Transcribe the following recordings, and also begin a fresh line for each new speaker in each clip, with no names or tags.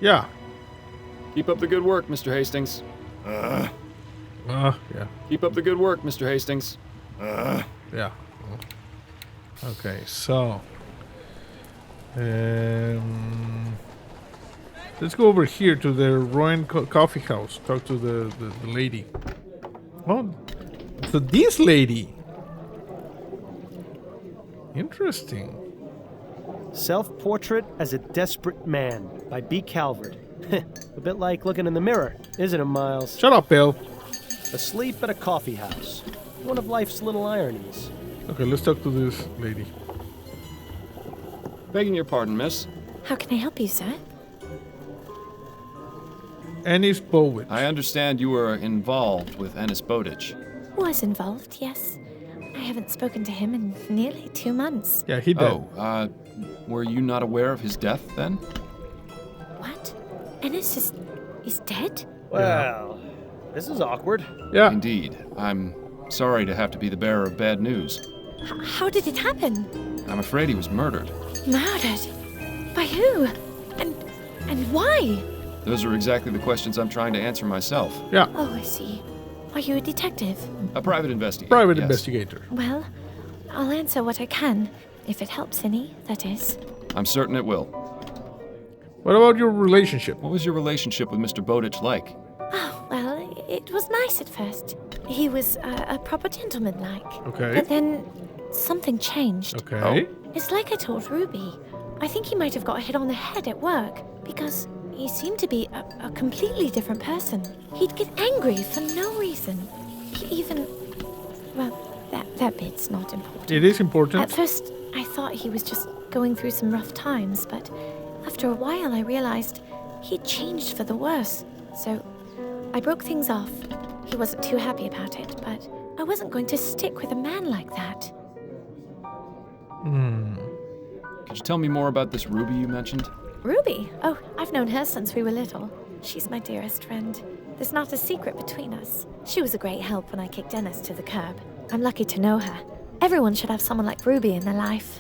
Yeah.
Keep up the good work, Mr. Hastings.
Yeah.
Keep up the good work, Mr. Hastings.
Yeah. Okay, so... let's go over here to the Rowan Coffee House. Talk to the lady. Oh, so this lady. Interesting.
Self-Portrait as a Desperate Man by B. Calvert. A bit like looking in the mirror, isn't it, Miles?
Shut up, Bill.
Asleep at a coffee house. One of life's little ironies.
Okay, let's talk to this lady.
Begging your pardon, miss.
How can I help you, sir?
Ennis Bowich.
I understand you were involved with Ennis Bowditch.
Was involved, yes. I haven't spoken to him in nearly 2 months.
Yeah, he did.
Oh, were you not aware of his death then?
What? Ennis is dead?
Well, this is awkward.
Yeah.
Indeed. I'm sorry to have to be the bearer of bad news.
How did it happen?
I'm afraid he was murdered.
Murdered? By who? And why?
Those are exactly the questions I'm trying to answer myself.
Yeah.
Oh, I see. Are you a detective?
A private investigator.
Private
yes.
investigator.
Well, I'll answer what I can. If it helps any, that is.
I'm certain it will.
What about your relationship?
What was your relationship with Mr. Bowditch like?
Oh, well, it was nice at first. He was a proper gentleman-like.
Okay.
But then something changed.
Okay.
It's like I told Ruby. I think he might have got hit on the head at work because he seemed to be a completely different person. He'd get angry for no reason. He even... Well, that bit's not important.
It is important.
At first, I thought he was just going through some rough times, but after a while I realized he'd changed for the worse. So I broke things off. He wasn't too happy about it, but I wasn't going to stick with a man like that.
Could you tell me more about this Ruby you mentioned?
Ruby? Oh, I've known her since we were little. She's my dearest friend. There's not a secret between us. She was a great help when I kicked Dennis to the curb. I'm lucky to know her. Everyone should have someone like Ruby in their life.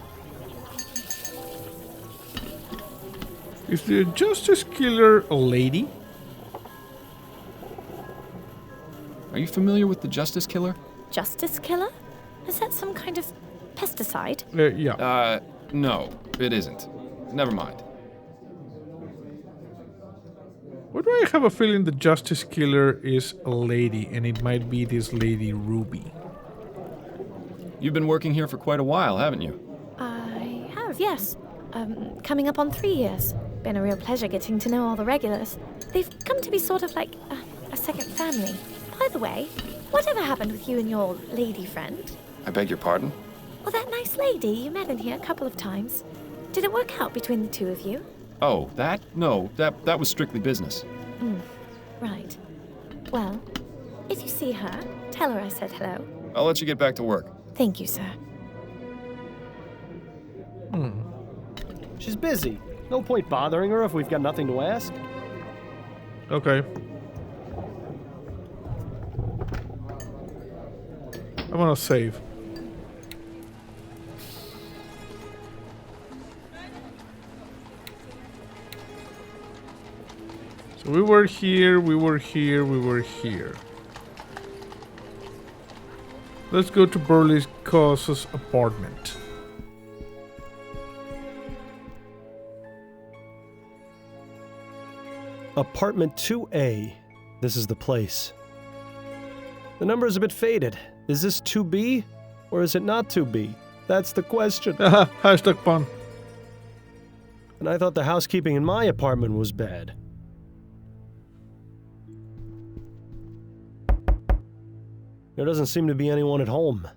Is the Justice Killer a lady?
Are you familiar with the Justice Killer?
Justice killer? Is that some kind of pesticide?
Yeah.
No, it isn't. Never mind.
Why do I have a feeling the Justice Killer is a lady, and it might be this lady Ruby?
You've been working here for quite a while, haven't you?
I have, yes. Coming up on 3 years. Been a real pleasure getting to know all the regulars. They've come to be sort of like a second family. By the way, whatever happened with you and your lady friend?
I beg your pardon?
Well, that nice lady you met in here a couple of times. Did it work out between the two of you?
Oh, that? No, that was strictly business.
Right. Well, if you see her, tell her I said hello.
I'll let you get back to work.
Thank you, sir.
She's busy. No point bothering her if we've got nothing to ask.
Okay. I'm gonna save. So we were here, we were here, we were here. Let's go to Burley's Cause's apartment.
Apartment 2A. This is the place. The number is a bit faded. Is this 2B or is it not 2B? That's the question.
Hashtag pun.
And I thought the housekeeping in my apartment was bad. There doesn't seem to be anyone at home.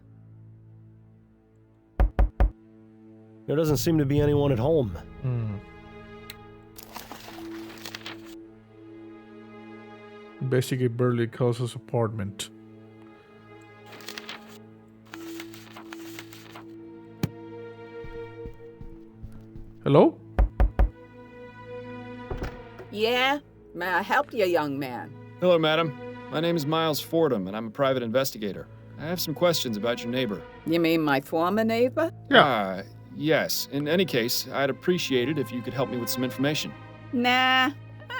There doesn't seem to be anyone at home.
Investigate Burley Cause's apartment. Hello?
Yeah? May I help you, young man?
Hello, madam. My name is Miles Fordham, and I'm a private investigator. I have some questions about your neighbor.
You mean my former neighbor?
Yes. In any case, I'd appreciate it if you could help me with some information.
Nah,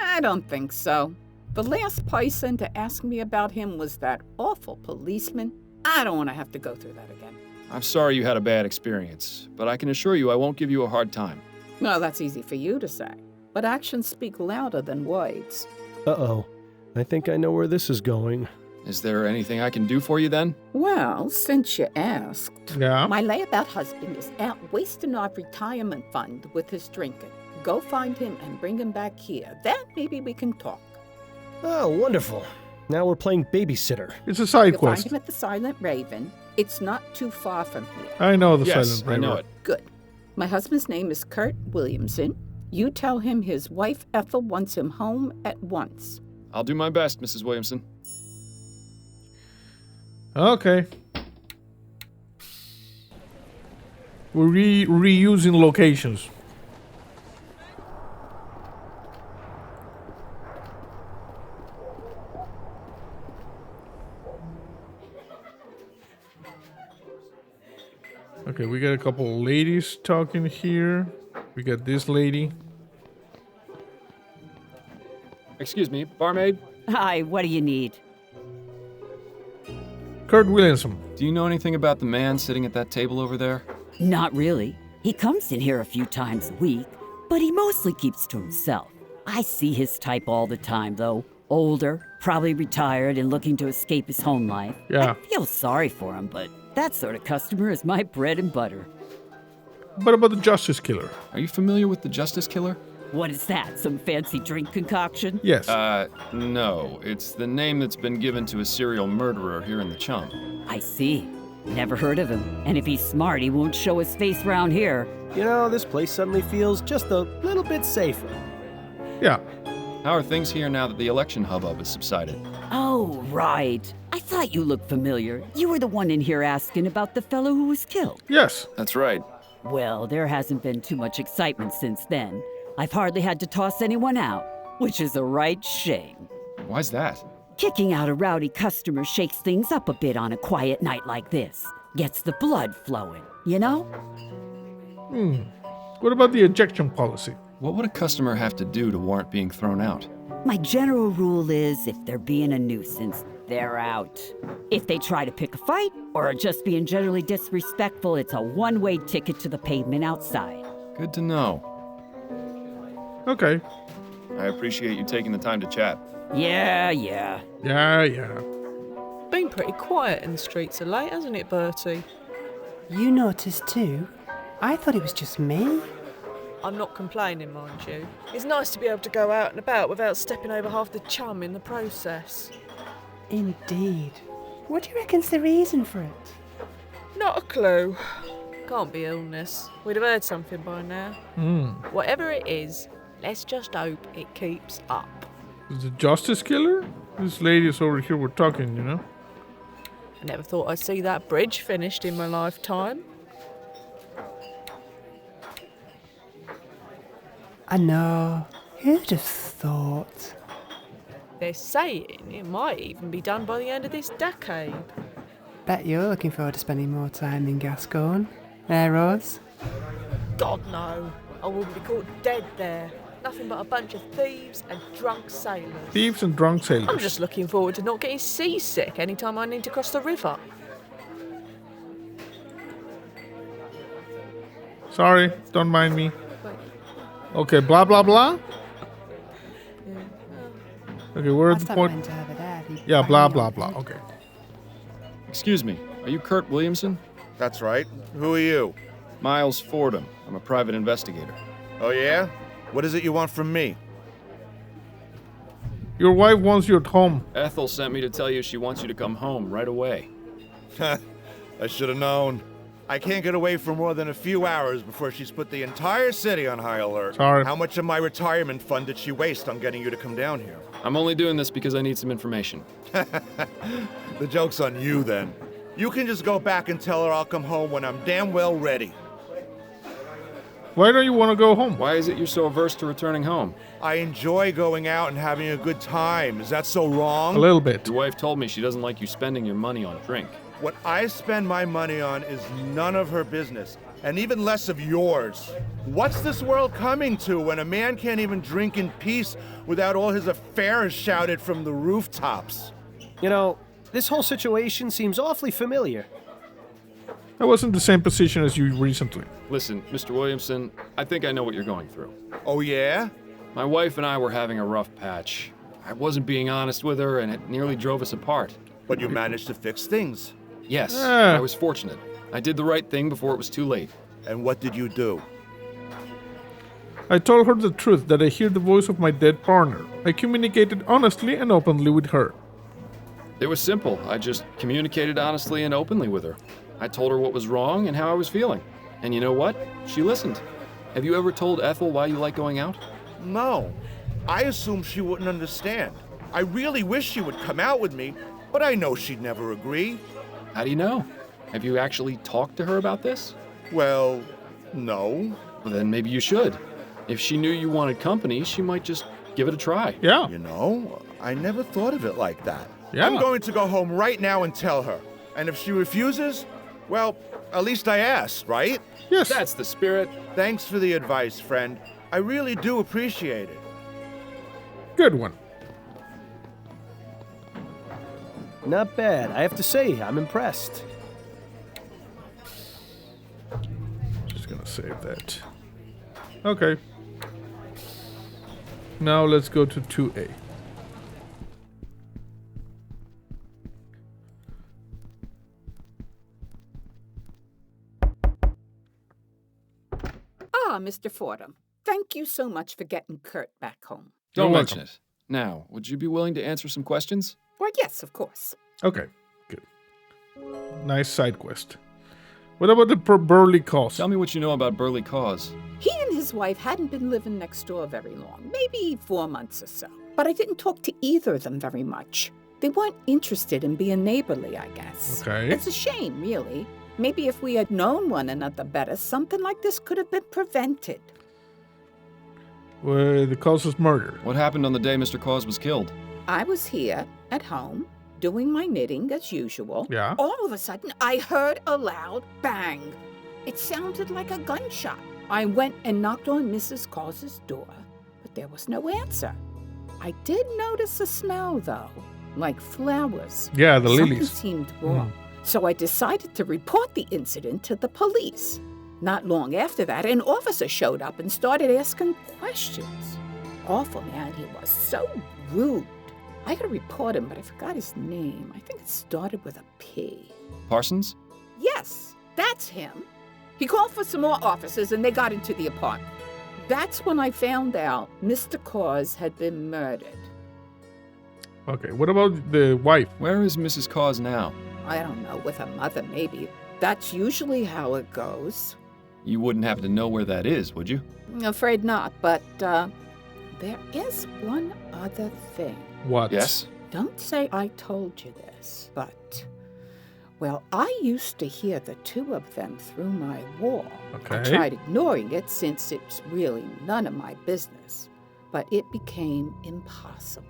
I don't think so. The last person to ask me about him was that awful policeman. I don't want to have to go through that again.
I'm sorry you had a bad experience, but I can assure you I won't give you a hard time.
Well, that's easy for you to say. But actions speak louder than words.
Uh-oh. I think I know where this is going.
Is there anything I can do for you then?
Well, since you asked,
Yeah.
my layabout husband is out wasting our retirement fund with his drinking. Go find him and bring him back here. Then maybe we can talk.
Oh, wonderful. Now we're playing babysitter.
It's a side
You'll find
quest.
him at the Silent Raven. It's not too far from here.
I know the
Yes,
silent
I know
Raven.
it.
Good. My husband's name is Kurt Williamson. You tell him his wife Ethel wants him home at once.
I'll do my best, Mrs. Williamson.
Okay. We're reusing locations. Okay, we got a couple of ladies talking here. We got this lady.
Excuse me, barmaid?
Hi, what do you need?
Kurt Williamson.
Do you know anything about the man sitting at that table over there?
Not really. He comes in here a few times a week, but he mostly keeps to himself. I see his type all the time, though. Older, probably retired and looking to escape his home life.
Yeah.
I feel sorry for him, but that sort of customer is my bread and butter.
What about the Justice Killer?
Are you familiar with the Justice Killer?
What is that, some fancy drink concoction?
Yes.
No. It's the name that's been given to a serial murderer here in the Chum.
I see. Never heard of him. And if he's smart, he won't show his face around here.
You know, this place suddenly feels just a little bit safer.
Yeah.
How are things here now that the election hubbub has subsided?
Oh, right. I thought you looked familiar. You were the one in here asking about the fellow who was killed.
Yes.
That's right.
Well, there hasn't been too much excitement since then. I've hardly had to toss anyone out, which is a right shame.
Why's that?
Kicking out a rowdy customer shakes things up a bit on a quiet night like this. Gets the blood flowing, you know?
What about the ejection policy?
What would a customer have to do to warrant being thrown out?
My general rule is if they're being a nuisance, they're out. If they try to pick a fight or are just being generally disrespectful, it's a one-way ticket to the pavement outside.
Good to know.
Okay.
I appreciate you taking the time to chat.
Yeah.
Yeah.
Been pretty quiet in the streets of late, hasn't it, Bertie?
You noticed too? I thought it was just me.
I'm not complaining, mind you. It's nice to be able to go out and about without stepping over half the chum in the process.
Indeed. What do you reckon's the reason for it?
Not a clue. Can't be illness. We'd have heard something by now. Whatever it is, let's just hope it keeps up.
Is the Justice Killer? This ladies over here were talking, you know?
I never thought I'd see that bridge finished in my lifetime.
I know. Who'd have thought?
They're saying it might even be done by the end of this decade.
Bet you're looking forward to spending more time in Gascoigne. Eh, Rose?
God, no. I wouldn't be caught dead there. Nothing but a bunch of thieves and drunk sailors.
Thieves and drunk sailors.
I'm just looking forward to not getting seasick anytime I need to cross the river.
Sorry, don't mind me. Okay, blah, blah, blah. Okay, we're at
Last
the
time I
point.
went over there, he
Yeah,
banged
blah,
me
blah,
on the
blah.
head.
Okay.
Excuse me, are you Kurt Williamson?
That's right. Who are you?
Miles Fordham. I'm a private investigator.
Oh, yeah? What is it you want from me?
Your wife wants you at home.
Ethel sent me to tell you she wants you to come home right away.
I should have known. I can't get away for more than a few hours before she's put the entire city on high alert.
Sorry.
How much of my retirement fund did she waste on getting you to come down here?
I'm only doing this because I need some information.
The joke's on you, then. You can just go back and tell her I'll come home when I'm damn well ready.
Why don't you want to go home?
Why is it you're so averse to returning home?
I enjoy going out and having a good time. Is that so
A
wrong?
little bit.
Your wife told me she doesn't like you spending your money on drink.
What I spend my money on is none of her business, and even less of yours. What's this world coming to when a man can't even drink in peace without all his affairs shouted from the rooftops?
You know, this whole situation seems awfully familiar.
I was in the same position as you recently.
Listen, Mr. Williamson, I think I know what you're going through.
Oh, yeah?
My wife and I were having a rough patch. I wasn't being honest with her, and it nearly drove us apart.
But you managed to fix things.
Yes, I was fortunate. I did the right thing before it was too late.
And what did you do?
I told her the truth, that I hear the voice of my dead partner. I communicated honestly and openly with her.
It was simple. I just communicated honestly and openly with her. I told her what was wrong and how I was feeling. And you know what? She listened. Have you ever told Ethel why you like going out?
No. I assumed she wouldn't understand. I really wish she would come out with me, but I know she'd never agree.
How do you know? Have you actually talked to her about this?
Well, no.
Well, then maybe you should. If she knew you wanted company, she might just give it a try.
Yeah.
You know, I never thought of it like that.
Yeah.
I'm going to go home right now and tell her. And if she refuses, well, at least I asked, right?
Yes.
That's the spirit.
Thanks for the advice, friend. I really do appreciate it.
Good one.
Not bad. I have to say, I'm impressed.
Just gonna save that. Okay. Now let's go to 2A.
Ah, Mr. Fordham, thank you so much for getting Kurt back home.
Don't
You're
mention it. Now, would you be willing to answer some questions?
Well, yes, of course.
Okay, good. Nice side quest. What about the Burley Cause?
Tell me what you know about Burley Cause.
He and his wife hadn't been living next door very long, maybe 4 months or so. But I didn't talk to either of them very much. They weren't interested in being neighborly, I guess.
Okay.
It's a shame, really. Maybe if we had known one another better, something like this could have been prevented.
Well, the cause was murder.
What happened on the day Mr. Cause was killed?
I was here at home, doing my knitting as usual.
Yeah.
All of a sudden, I heard a loud bang. It sounded like a gunshot. I went and knocked on Mrs. Cause's door, but there was no answer. I did notice a smell, though, like flowers.
Yeah, the
Something
lilies.
seemed wrong. So I decided to report the incident to the police. Not long after that, an officer showed up and started asking questions. Awful man he was, so rude. I gotta report him, but I forgot his name. I think it started with a P.
Parsons?
Yes, that's him. He called for some more officers and they got into the apartment. That's when I found out Mr. Cause had been murdered.
Okay, what about the wife?
Where is Mrs. Cause now?
I don't know, with her mother maybe. That's usually how it goes.
You wouldn't happen to know where that is, would you?
Afraid not, but there is one other thing.
What?
Yes?
Don't say I told you this, but, well, I used to hear the two of them through my wall. I
Okay.
tried ignoring it since it's really none of my business, but it became impossible.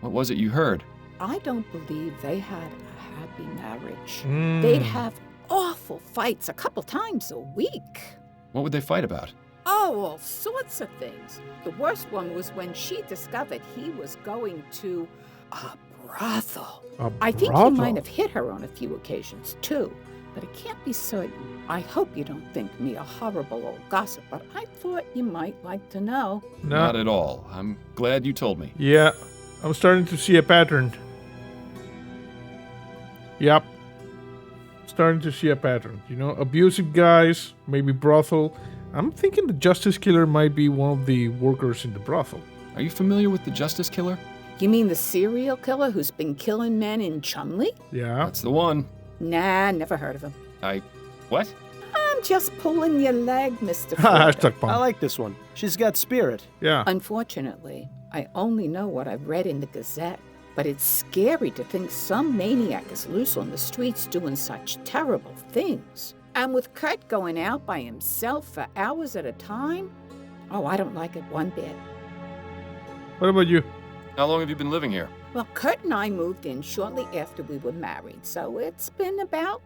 What was it you heard?
I don't believe they had a happy marriage.
Mm.
They'd have awful fights a couple times a week.
What would they fight about?
Oh, all sorts of things. The worst one was when she discovered he was going to a brothel. I think he might have hit her on a few occasions, too. But I can't be certain. I hope you don't think me a horrible old gossip, but I thought you might like to know.
No.
Not at all. I'm glad you told me.
Yeah, I'm starting to see a pattern. Yep. Starting to see a pattern. You know, abusive guys, maybe brothel. I'm thinking the Justice Killer might be one of the workers in the brothel.
Are you familiar with the Justice Killer?
You mean the serial killer who's been killing men in Chumley?
Yeah.
That's the one.
Nah, never heard of him.
What?
I'm just pulling your leg, Mr.
Hashtag
Ford.
I
punk.
like this one. She's got spirit.
Yeah.
Unfortunately, I only know what I've read in the Gazette. But it's scary to think some maniac is loose on the streets doing such terrible things. And with Kurt going out by himself for hours at a time, oh, I don't like it one bit.
What about you?
How long have you been living here?
Well, Kurt and I moved in shortly after we were married, so it's been about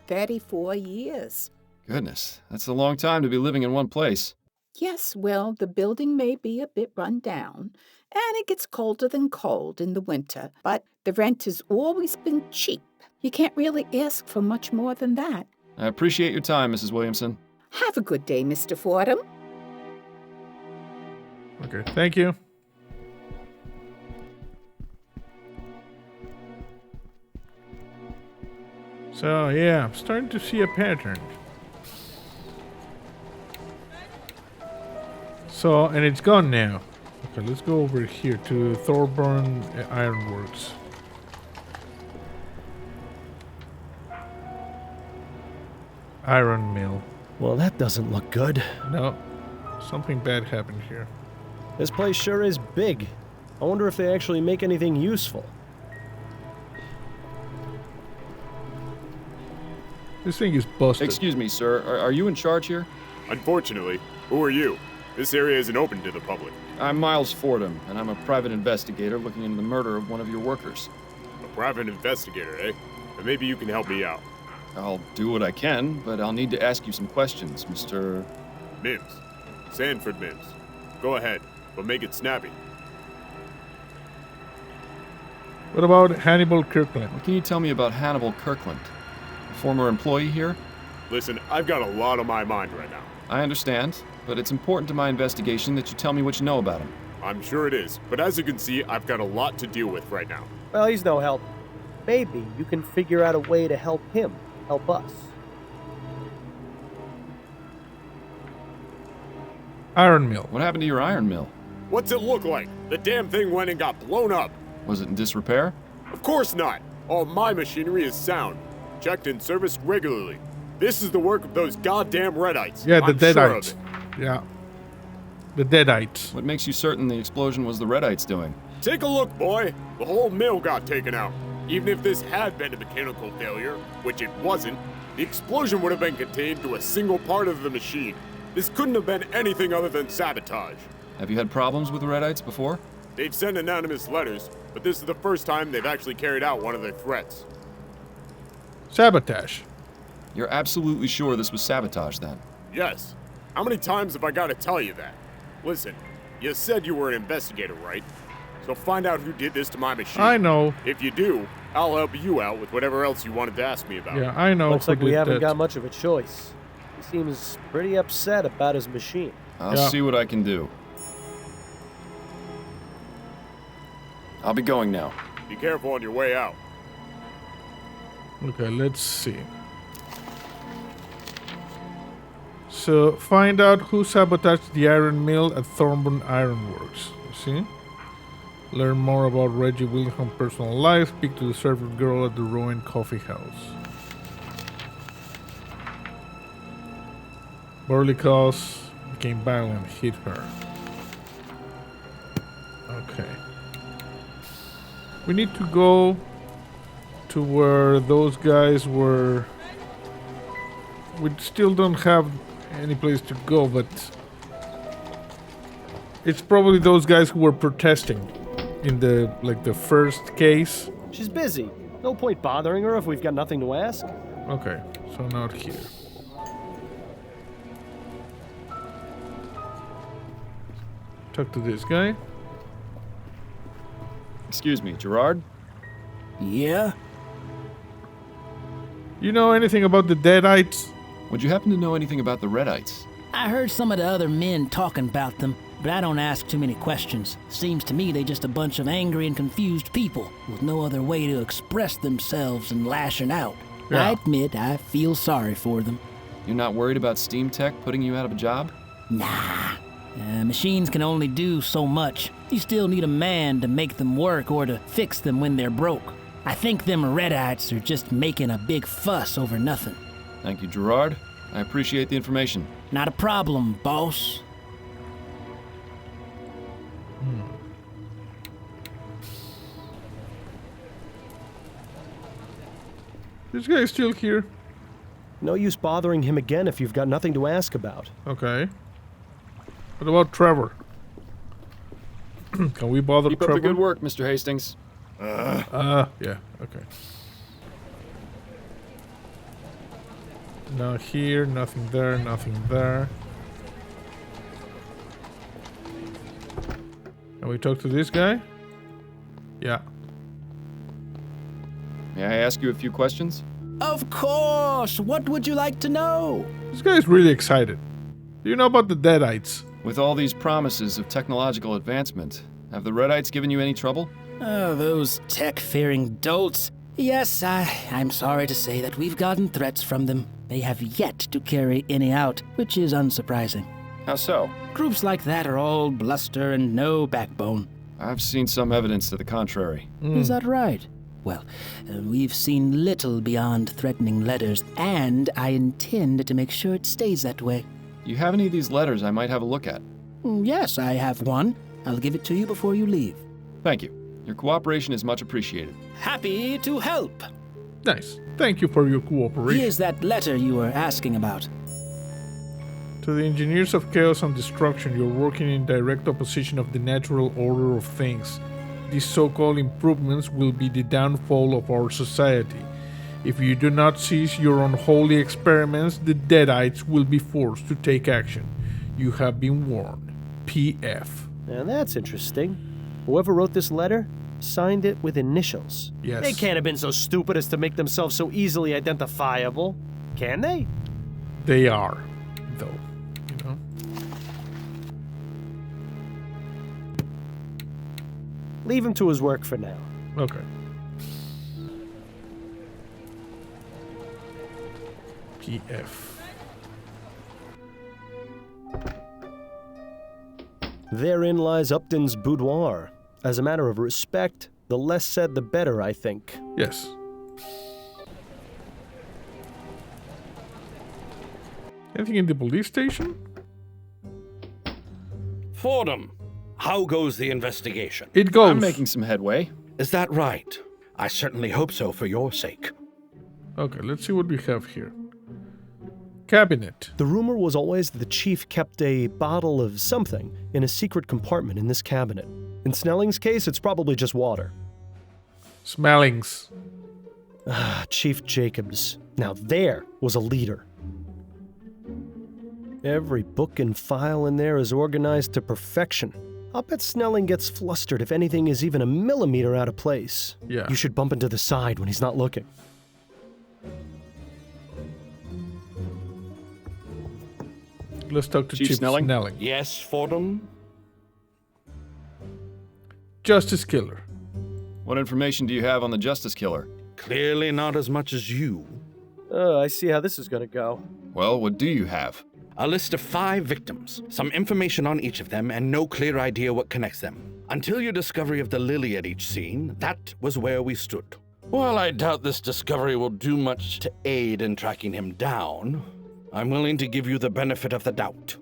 34 years.
Goodness, that's a long time to be living in one place.
Yes, well, the building may be a bit run down, and it gets colder than cold in the winter, but the rent has always been cheap. You can't really ask for much more than that.
I appreciate your time, Mrs. Williamson.
Have a good day, Mr. Fordham.
Okay, thank you. So, yeah, I'm starting to see a pattern. So, and it's gone now. Okay, let's go over here to Thorburn Ironworks. Iron mill.
Well, that doesn't look good.
No, something bad happened here.
This place sure is big. I wonder if they actually make anything useful.
This thing is busted.
Excuse me, sir. Are you in charge here?
Unfortunately. Who are you? This area isn't open to the public.
I'm Miles Fordham, and I'm a private investigator looking into the murder of one of your workers.
A private investigator, eh? But maybe you can help me out.
I'll do what I can, but I'll need to ask you some questions, Mr.
Mims. Sanford Mims. Go ahead, but make it snappy.
What about Hannibal Kirkland?
What can you tell me about Hannibal Kirkland? A former employee here?
Listen, I've got a lot on my mind right now.
I understand, but it's important to my investigation that you tell me what you know about him.
I'm sure it is, but as you can see, I've got a lot to deal with right now.
Well, he's no help. Maybe you can figure out a way to help him help us.
Iron mill.
What happened to your iron mill?
What's it look like? The damn thing went and got blown up.
Was it in disrepair?
Of course not. All my machinery is sound, checked and serviced regularly. This is the work of those goddamn Redites.
Yeah, the
I'm sure of
Deadites.
it.
Yeah. The Deadites.
What makes you certain the explosion was the Redites doing?
Take a look, boy. The whole mill got taken out. Even if this had been a mechanical failure, which it wasn't, the explosion would have been contained to a single part of the machine. This couldn't have been anything other than sabotage.
Have you had problems with the Redites before?
They've sent anonymous letters, but this is the first time they've actually carried out one of their threats.
Sabotage.
You're absolutely sure this was sabotage, then?
Yes. How many times have I got to tell you that? Listen, you said you were an investigator, right? So find out who did this to my machine.
I know.
If you do, I'll help you out with whatever else you wanted to ask me about.
Yeah, I know.
Looks like we haven't got much of a choice. He seems pretty upset about his machine.
I'll see what I can do. I'll be going now.
Be careful on your way out.
Okay, let's see. So, find out who sabotaged the iron mill at Thorburn Ironworks. You see? Learn more about Reggie Wilhelm's personal life. Speak to the servant girl at the Rowan Coffee House. Burley Cause became violent and hit her. Okay. We need to go to where those guys were. We still don't have any place to go, but it's probably those guys who were protesting in the first case.
She's busy. No point bothering her if we've got nothing to ask.
Okay, so not here. Talk to this guy.
Excuse me, Gerard?
Yeah?
You know anything about the Deadites?
Would you happen to know anything about the Redites?
I heard some of the other men talking about them, but I don't ask too many questions. Seems to me they just a bunch of angry and confused people with no other way to express themselves than lashing out.
Yeah.
I admit I feel sorry for them.
You're not worried about Steam Tech putting you out of a job?
Nah. Machines can only do so much. You still need a man to make them work or to fix them when they're broke. I think them Redites are just making a big fuss over nothing.
Thank you, Gerard. I appreciate the information.
Not a problem, boss.
This guy is still here.
No use bothering him again if you've got nothing to ask about.
Okay. What about Trevor? Can we bother
Keep
Trevor?
up the good work, Mr. Hastings.
Yeah, okay. Not here, nothing there, nothing there. Can we talk to this guy? Yeah.
May I ask you a few questions?
Of course! What would you like to know?
This guy's really excited. Do you know about the Deadites?
With all these promises of technological advancement, have the Redites given you any trouble?
Oh, those tech-fearing dolts. Yes, I'm sorry to say that we've gotten threats from them. They have yet to carry any out, which is unsurprising.
How so?
Groups like that are all bluster and no backbone.
I've seen some evidence to the contrary.
Is that right? Well, we've seen little beyond threatening letters, and I intend to make sure it stays that way.
You have any of these letters I might have a look at?
Yes, I have one. I'll give it to you before you leave.
Thank you. Your cooperation is much appreciated.
Happy to help.
Nice. Thank you for your cooperation.
Here's that letter you were asking about.
To the engineers of chaos and destruction, you're working in direct opposition of the natural order of things. These so-called improvements will be the downfall of our society. If you do not cease your unholy experiments, the Deadites will be forced to take action. You have been warned. P.F.
Now that's interesting. Whoever wrote this letter signed it with initials.
Yes.
They can't have been so stupid as to make themselves so easily identifiable. Can they?
They are, though. You know?
Leave him to his work for now.
Okay. P.F.
Therein lies Upton's boudoir. As a matter of respect, the less said the better, I think.
Yes. Anything in the police station?
Fordham, how goes the investigation?
It goes.
I'm making some headway.
Is that right? I certainly hope so for your sake.
Okay, let's see what we have here. Cabinet.
The rumor was always that the chief kept a bottle of something in a secret compartment in this cabinet. In Snelling's case, it's probably just water.
Smellings.
Chief Jacobs. Now there was a leader. Every book and file in there is organized to perfection. I'll bet Snelling gets flustered if anything is even a millimeter out of place.
Yeah.
You should bump into the side when he's not looking.
Let's talk to Chief Snelling.
Yes, Fordham?
Justice Killer.
What information do you have on the Justice Killer?
Clearly not as much as you.
I see how this is gonna go.
Well, what do you have?
A list of 5 victims, some information on each of them, and no clear idea what connects them. Until your discovery of the lily at each scene, that was where we stood. While I doubt this discovery will do much to aid in tracking him down, I'm willing to give you the benefit of the doubt.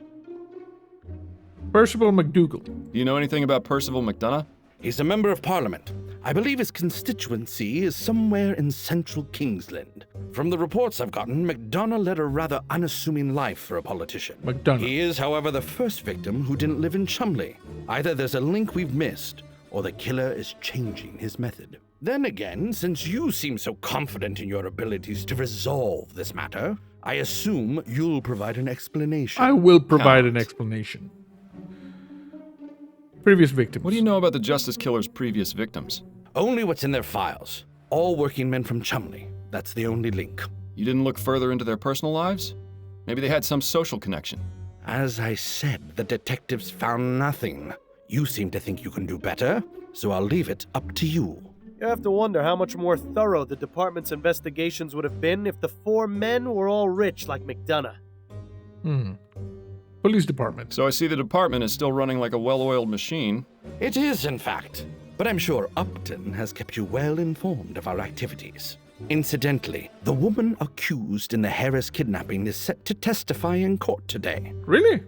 Percival McDougal.
Do you know anything about Percival McDonough?
He's a member of Parliament. I believe his constituency is somewhere in central Kingsland. From the reports I've gotten, McDonough led a rather unassuming life for a politician.
McDonough.
He is, however, the first victim who didn't live in Chumley. Either there's a link we've missed, or the killer is changing his method. Then again, since you seem so confident in your abilities to resolve this matter, I assume you'll provide an explanation.
I will provide an explanation. Previous victims.
What do you know about the Justice Killer's previous victims?
Only what's in their files. All working men from Chumley. That's the only link.
You didn't look further into their personal lives? Maybe they had some social connection.
As I said, the detectives found nothing. You seem to think you can do better, so I'll leave it up to you.
You have to wonder how much more thorough the department's investigations would have been if the 4 men were all rich like McDonough.
Police department.
So I see the department is still running like a well-oiled machine.
It is, in fact. But I'm sure Upton has kept you well informed of our activities. Incidentally, the woman accused in the Harris kidnapping is set to testify in court today.
Really?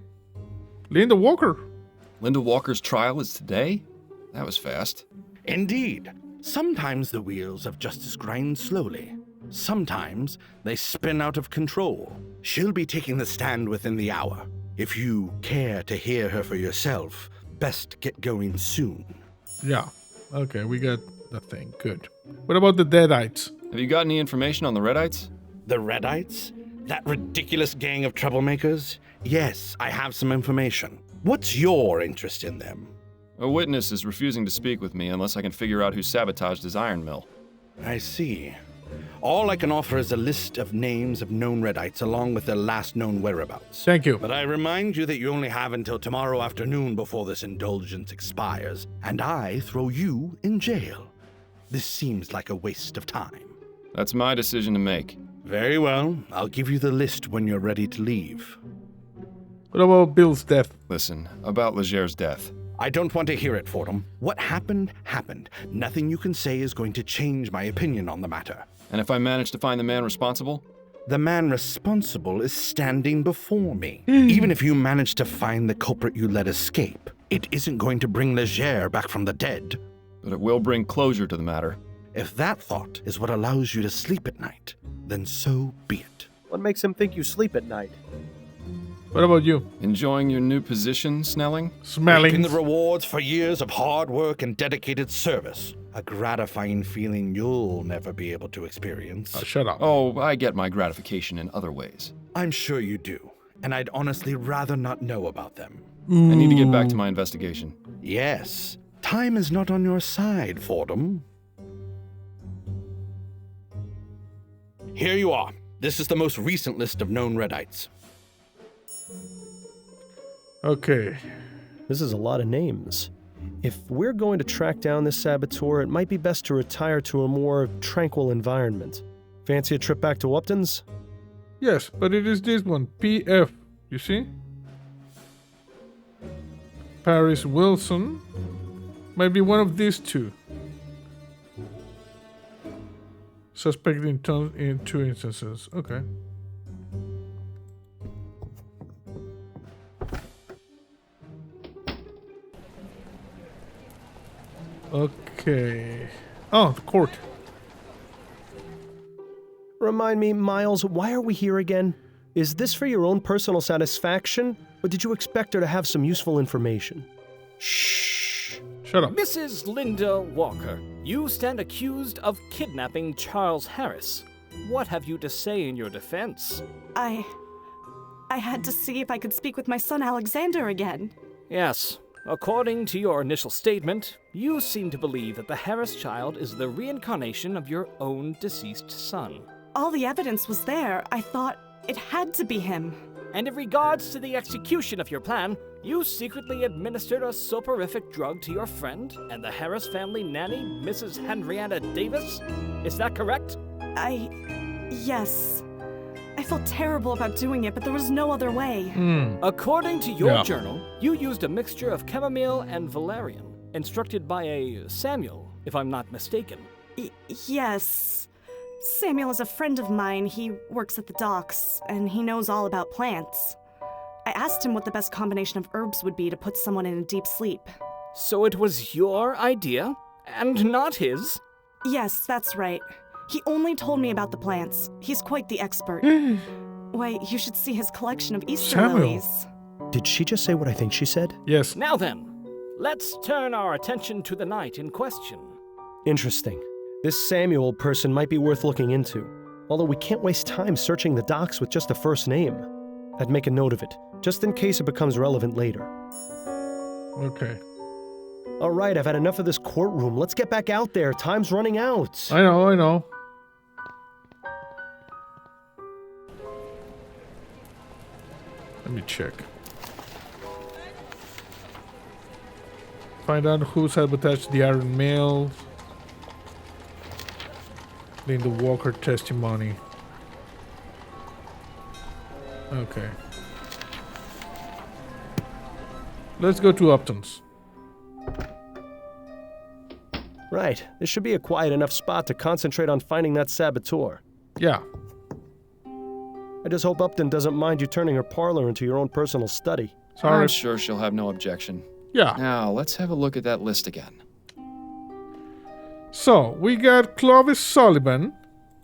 Linda Walker.
Linda Walker's trial is today? That was fast.
Indeed. Sometimes the wheels of justice grind slowly. Sometimes they spin out of control. She'll be taking the stand within the hour. If you care to hear her for yourself, best get going soon.
Yeah. Okay, we got the thing. Good. What about the Deadites?
Have you got any information on the Redites?
The Redites? That ridiculous gang of troublemakers? Yes, I have some information. What's your interest in them?
A witness is refusing to speak with me unless I can figure out who sabotaged his iron mill.
I see. All I can offer is a list of names of known Redites along with their last known whereabouts.
Thank you.
But I remind you that you only have until tomorrow afternoon before this indulgence expires, and I throw you in jail. This seems like a waste of time.
That's my decision to make.
Very well. I'll give you the list when you're ready to leave.
What about Bill's death?
Listen, about Leger's death.
I don't want to hear it, Fordham. What happened, happened. Nothing you can say is going to change my opinion on the matter.
And if I manage to find the man responsible?
The man responsible is standing before me. Even if you manage to find the culprit you let escape, it isn't going to bring Leger back from the dead.
But it will bring closure to the matter.
If that thought is what allows you to sleep at night, then so be it.
What makes him think you sleep at night?
What about you?
Enjoying your new position, Snelling?
Smelling.
Reaping the rewards for years of hard work and dedicated service. A gratifying feeling you'll never be able to experience.
Shut up.
Oh, I get my gratification in other ways.
I'm sure you do, and I'd honestly rather not know about them.
I need to get back to my investigation.
Yes, time is not on your side, Fordham. Here you are. This is the most recent list of known Redites.
Okay.
This is a lot of names. If we're going to track down this saboteur, it might be best to retire to a more tranquil environment. Fancy a trip back to Upton's?
Yes, but it is this one. PF. You see? Paris Wilson. Might be one of these two. Suspected in two instances. Okay. Okay. Oh, the court.
Remind me, Miles, why are we here again? Is this for your own personal satisfaction, or did you expect her to have some useful information?
Shh. Shut up.
Mrs. Linda Walker, you stand accused of kidnapping Charles Harris. What have you to say in your defense?
I had to see if I could speak with my son Alexander again.
Yes. According to your initial statement, you seem to believe that the Harris child is the reincarnation of your own deceased son.
All the evidence was there. I thought it had to be him.
And in regards to the execution of your plan, you secretly administered a soporific drug to your friend and the Harris family nanny, Mrs. Henrietta Davis? Is that correct?
Yes. I felt terrible about doing it, but there was no other way.
According to your journal, you used a mixture of chamomile and valerian, instructed by a Samuel, if I'm not mistaken.
Yes. Samuel is a friend of mine. He works at the docks, and he knows all about plants. I asked him what the best combination of herbs would be to put someone in a deep sleep.
So it was your idea, and not his?
Yes, that's right. He only told me about the plants. He's quite the expert. Why, you should see his collection of Easter lilies.
Did she just say what I think she said?
Yes.
Now then, let's turn our attention to the night in question.
Interesting. This Samuel person might be worth looking into. Although we can't waste time searching the docks with just a first name. I'd make a note of it, just in case it becomes relevant later.
Okay.
All right, I've had enough of this courtroom. Let's get back out there. Time's running out.
I know. Let me check. Find out who sabotaged the iron mill. Linda Walker testimony. Okay. Let's go to Upton's.
Right. This should be a quiet enough spot to concentrate on finding that saboteur.
Yeah.
I just hope Upton doesn't mind you turning her parlor into your own personal study.
I'm sure she'll have no objection.
Yeah.
Now, let's have a look at that list again.
So, we got Clovis Sullivan.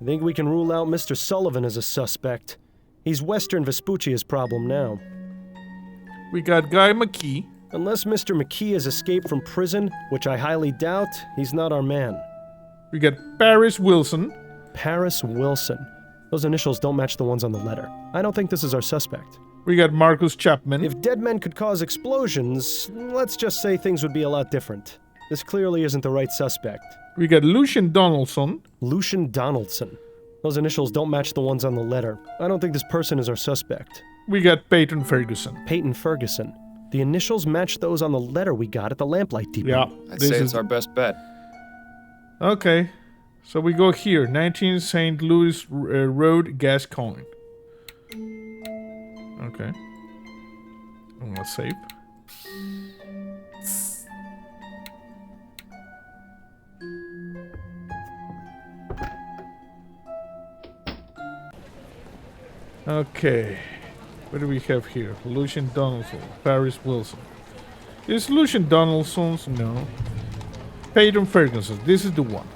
I think we can rule out Mr. Sullivan as a suspect. He's Western Vespuccia's problem now.
We got Guy McKee.
Unless Mr. McKee has escaped from prison, which I highly doubt, he's not our man.
We got Paris Wilson.
Paris Wilson. Those initials don't match the ones on the letter. I don't think this is our suspect.
We got Marcus Chapman.
If dead men could cause explosions, let's just say things would be a lot different. This clearly isn't the right suspect.
We got Lucian Donaldson.
Lucian Donaldson. Those initials don't match the ones on the letter. I don't think this person is our suspect.
We got Peyton Ferguson.
Peyton Ferguson. The initials match those on the letter we got at the Lamplight Depot.
Yeah.
I'd say it's our best bet.
Okay. So we go here. 19 St. Louis Road, Gascoigne. Okay. I'm gonna save. Okay. What do we have here? Lucian Donaldson. Paris Wilson. Is Lucian Donaldson's? No. Peyton Ferguson. This is the one.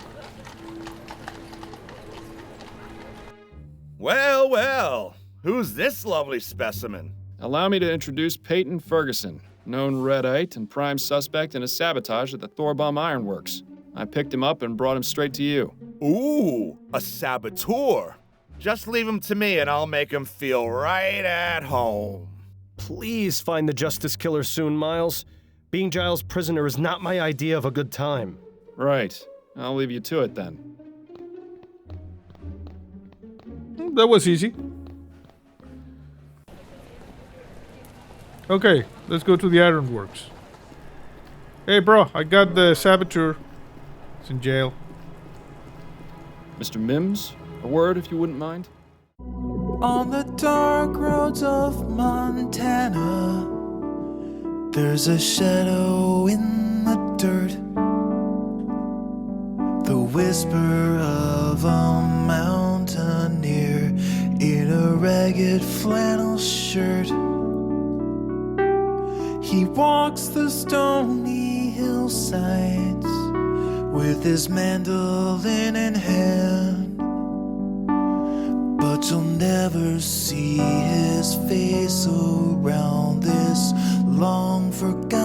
Well, well. Who's this lovely specimen?
Allow me to introduce Peyton Ferguson, known Redite and prime suspect in a sabotage at the Thorbomb Ironworks. I picked him up and brought him straight to you.
Ooh, a saboteur. Just leave him to me and I'll make him feel right at home.
Please find the Justice Killer soon, Miles. Being Giles' prisoner is not my idea of a good time.
Right. I'll leave you to it then.
That was easy. Okay, let's go to the ironworks. Hey, bro, I got the saboteur. It's in jail.
Mr. Mims, a word if you wouldn't mind?
On the dark roads of Montana, there's a shadow in the dirt. The whisper of a mountaineer in a ragged flannel shirt. He walks the stony hillsides with his mandolin in hand, but you'll never see his face around this long forgotten